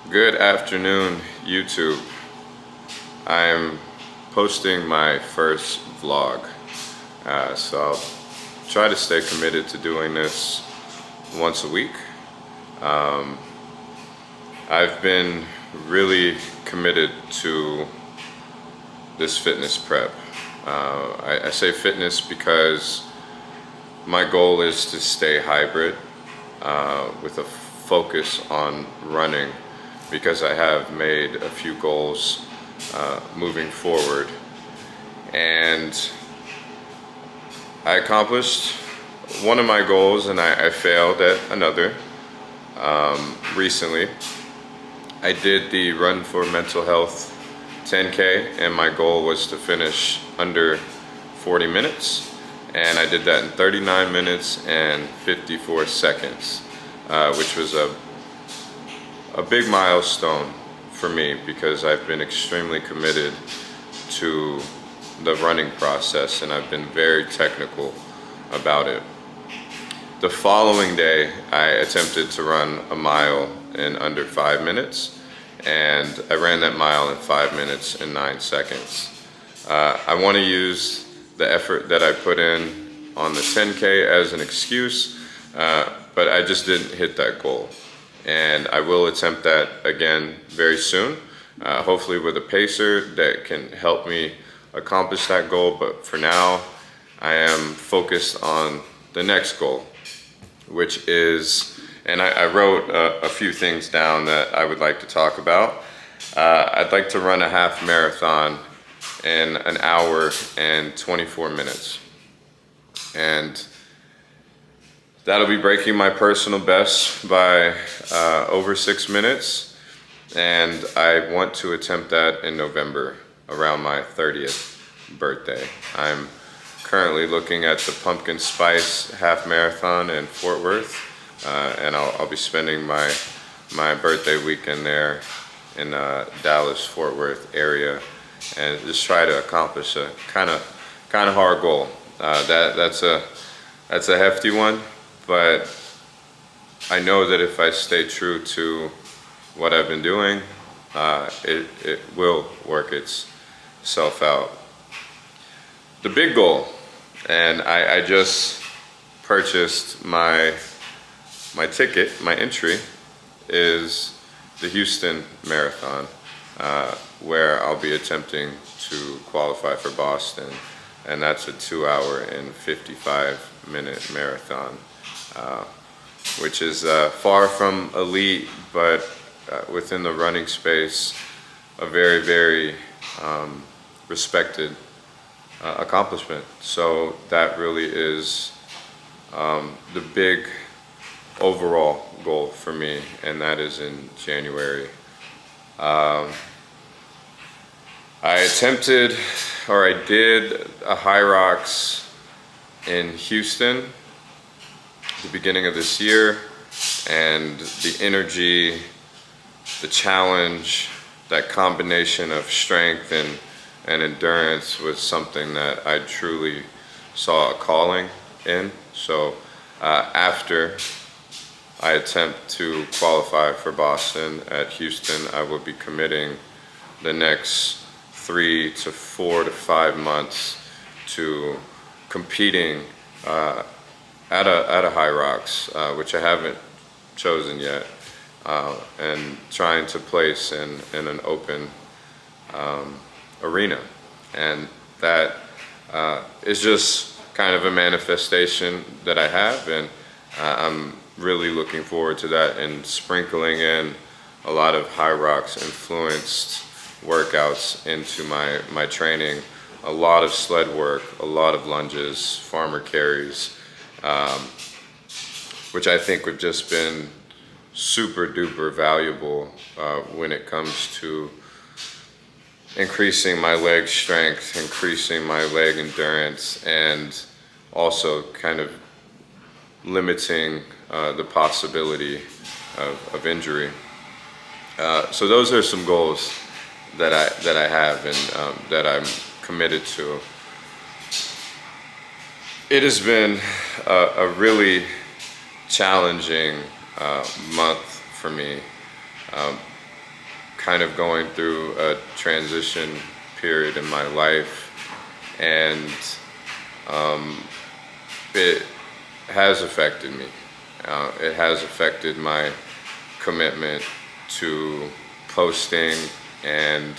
Good afternoon, YouTube. I'm posting my first vlog, so I'll try to stay committed to doing this once a week. I've been really committed to this fitness prep. I say fitness because my goal is to stay hybrid with a focus on running, because I have made a few goals moving forward, and I accomplished one of my goals and I failed at another. Recently I did the Run for Mental Health 10K, and my goal was to finish under 40 minutes, and I did that in 39 minutes and 54 seconds, which was a big milestone for me because I've been extremely committed to the running process and I've been very technical about it. The following day, I attempted to run a mile in under 5 minutes, and I ran that mile in 5 minutes and 9 seconds. I want to use the effort that I put in on the 10K as an excuse, but I just didn't hit that goal. And I will attempt that again very soon, hopefully with a pacer that can help me accomplish that goal. But for now, I am focused on the next goal, which is, and I wrote a few things down that I would like to talk about. I'd like to run a half marathon in an hour and 24 minutes. And that'll be breaking my personal best by over 6 minutes. And I want to attempt that in November, around my 30th birthday. I'm currently looking at the Pumpkin Spice Half Marathon in Fort Worth, and I'll be spending my birthday weekend there in Dallas, Fort Worth area, and just try to accomplish a kind of hard goal. That's a hefty one, but I know that if I stay true to what I've been doing, it will work itself out. The big goal, and I just purchased my ticket, my entry, is the Houston Marathon, where I'll be attempting to qualify for Boston, and that's a 2 hour and 55-minute marathon, which is far from elite, but within the running space, a very, very respected accomplishment. So that really is the big overall goal for me, and that is in January. I did a High Rocks in Houston at the beginning of this year, and the energy, the challenge, that combination of strength and endurance was something that I truly saw a calling in. So after I attempt to qualify for Boston at Houston, I will be committing the next 3 to 4 to 5 months to competing at a High Rocks, which I haven't chosen yet, and trying to place in an open arena. And that is just kind of a manifestation that I have, and I'm really looking forward to that, and sprinkling in a lot of High Rocks influenced workouts into my training. A lot of sled work, a lot of lunges, farmer carries, which I think have just been super duper valuable when it comes to increasing my leg strength, increasing my leg endurance, and also kind of limiting the possibility of injury. So those are some goals that I have and that I'm committed to. It has been a really challenging month for me. kind of going through a transition period in my life, and it has affected me. It has affected my commitment to posting and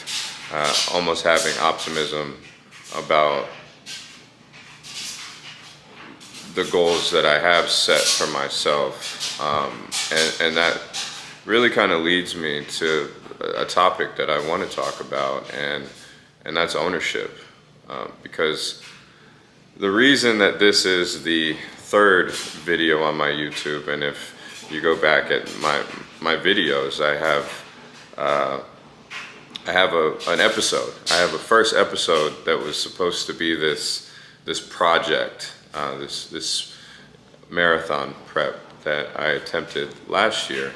almost having optimism about the goals that I have set for myself. And that really kind of leads me to a topic that I want to talk about, and that's ownership. Because the reason that this is the third video on my YouTube, and if you go back at my videos, I have an episode. I have a first episode that was supposed to be this project, this marathon prep that I attempted last year,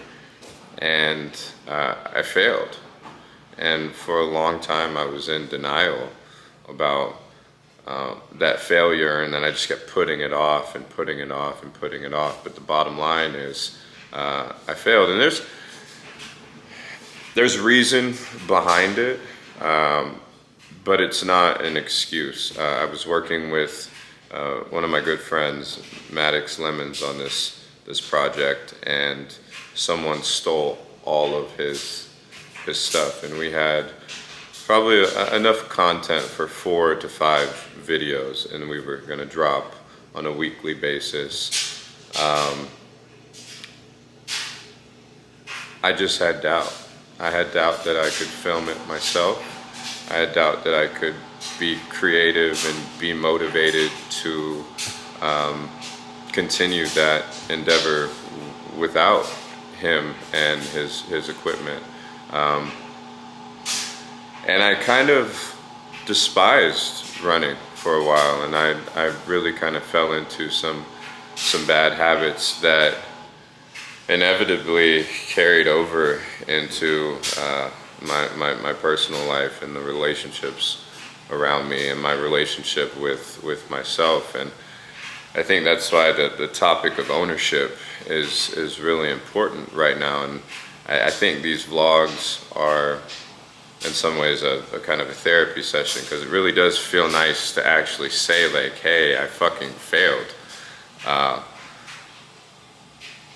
and I failed. And for a long time, I was in denial about that failure, and then I just kept putting it off and putting it off and putting it off. But the bottom line is, I failed, and there's reason behind it, but it's not an excuse. I was working with one of my good friends, Maddox Lemons, on this project, and someone stole all of his stuff, and we had probably enough content for 4 to 5 videos, and we were going to drop on a weekly basis. I just had doubt. I had doubt that I could film it myself. I had doubt that I could be creative and be motivated to continue that endeavor without him and his equipment. And I kind of despised running for a while, and I really kind of fell into some bad habits that inevitably carried over into my personal life and the relationships around me and my relationship with myself. And I think that's why the topic of ownership is really important right now. And I think these vlogs are in some ways a kind of a therapy session, because it really does feel nice to actually say, like, hey, I fucking failed.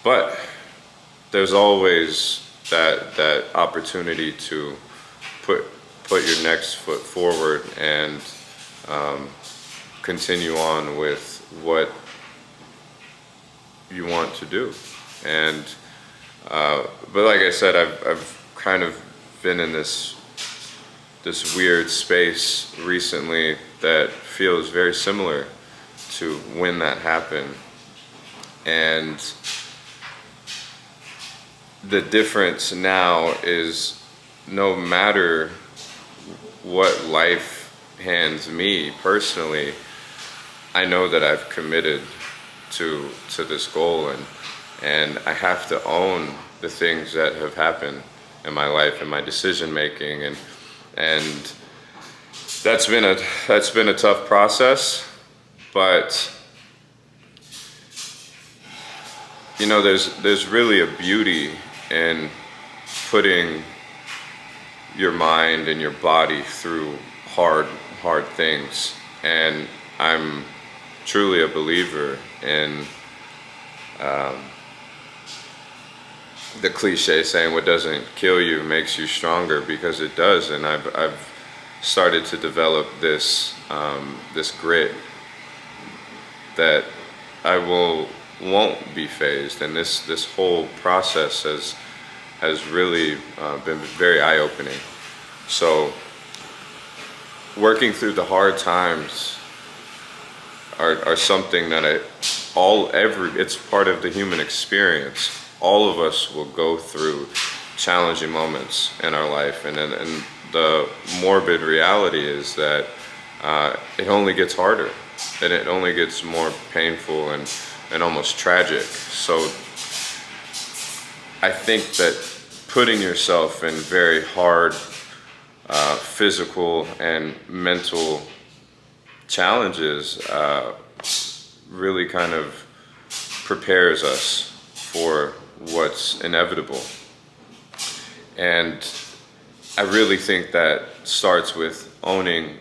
But there's always that opportunity to put your next foot forward and continue on with what you want to do. And but like I said, I've kind of been in this weird space recently that feels very similar to when that happened. And the difference now is, no matter what life hands me personally, I know that I've committed to this goal, and I have to own the things that have happened in my life and my decision making, and that's been a tough process. But you know, there's really a beauty in putting your mind and your body through hard things. And I'm truly a believer in the cliche saying, what doesn't kill you makes you stronger, because it does. And I've started to develop this grit that I won't be phased. And this whole process has really been very eye-opening. So working through the hard times are something that it's part of the human experience. All of us will go through challenging moments in our life, and the morbid reality is that it only gets harder, and it only gets more painful and almost tragic. So I think that putting yourself in very hard physical and mental challenges really kind of prepares us for what's inevitable. And I really think that starts with owning,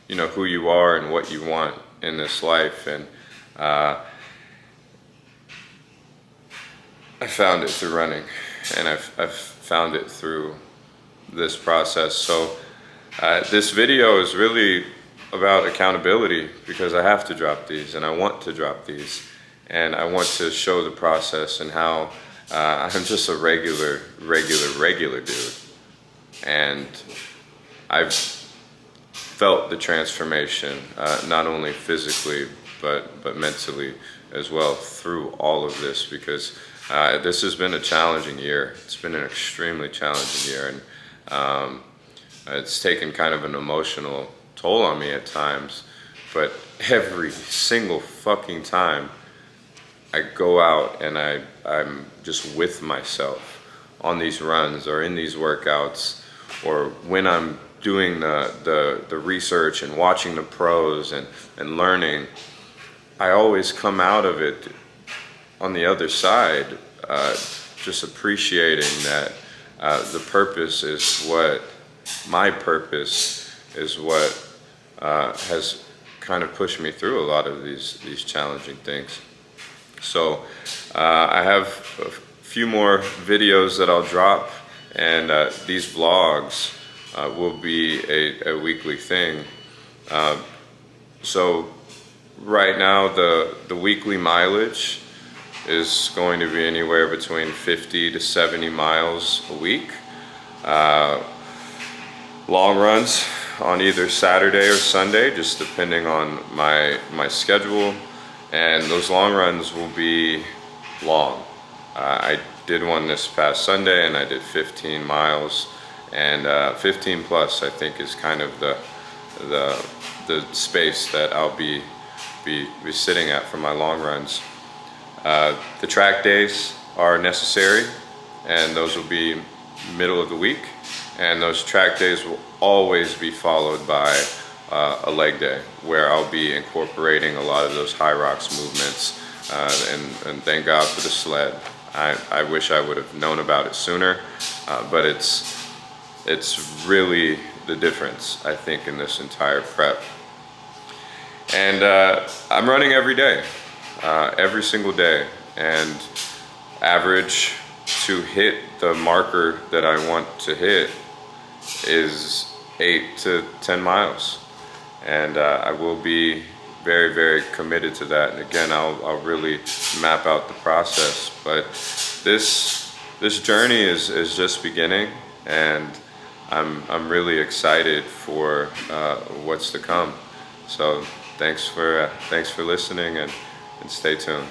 who you are and what you want in this life. And I found it through running, and I've found it through this process. So this video is really about accountability, because I have to drop these and I want to drop these, and I want to show the process and how I'm just a regular dude, and I've felt the transformation, not only physically but mentally as well through all of this, because this has been a challenging year. It's been an extremely challenging year, and it's taken kind of an emotional toll on me at times, but every single fucking time I go out and I'm just with myself on these runs or in these workouts, or when I'm doing the research and watching the pros and learning, I always come out of it on the other side, just appreciating that the purpose is what, my purpose is what has kind of pushed me through a lot of these challenging things. So I have a few more videos that I'll drop, and these vlogs will be a weekly thing. So right now the weekly mileage is going to be anywhere between 50 to 70 miles a week. Long runs on either Saturday or Sunday, just depending on my schedule. And those long runs will be long. I did one this past Sunday, and I did 15 miles, and 15 plus I think is kind of the space that I'll be sitting at for my long runs. The track days are necessary, and those will be middle of the week, and those track days will always be followed by a leg day, where I'll be incorporating a lot of those high rocks movements, and thank God for the sled. I wish I would have known about it sooner, but it's really the difference, I think, in this entire prep. And I'm running every day, every single day, and average to hit the marker that I want to hit is 8 to 10 miles. And I will be very committed to that. And again, I'll really map out the process. But this journey is just beginning, and I'm really excited for what's to come. So thanks for listening, and stay tuned.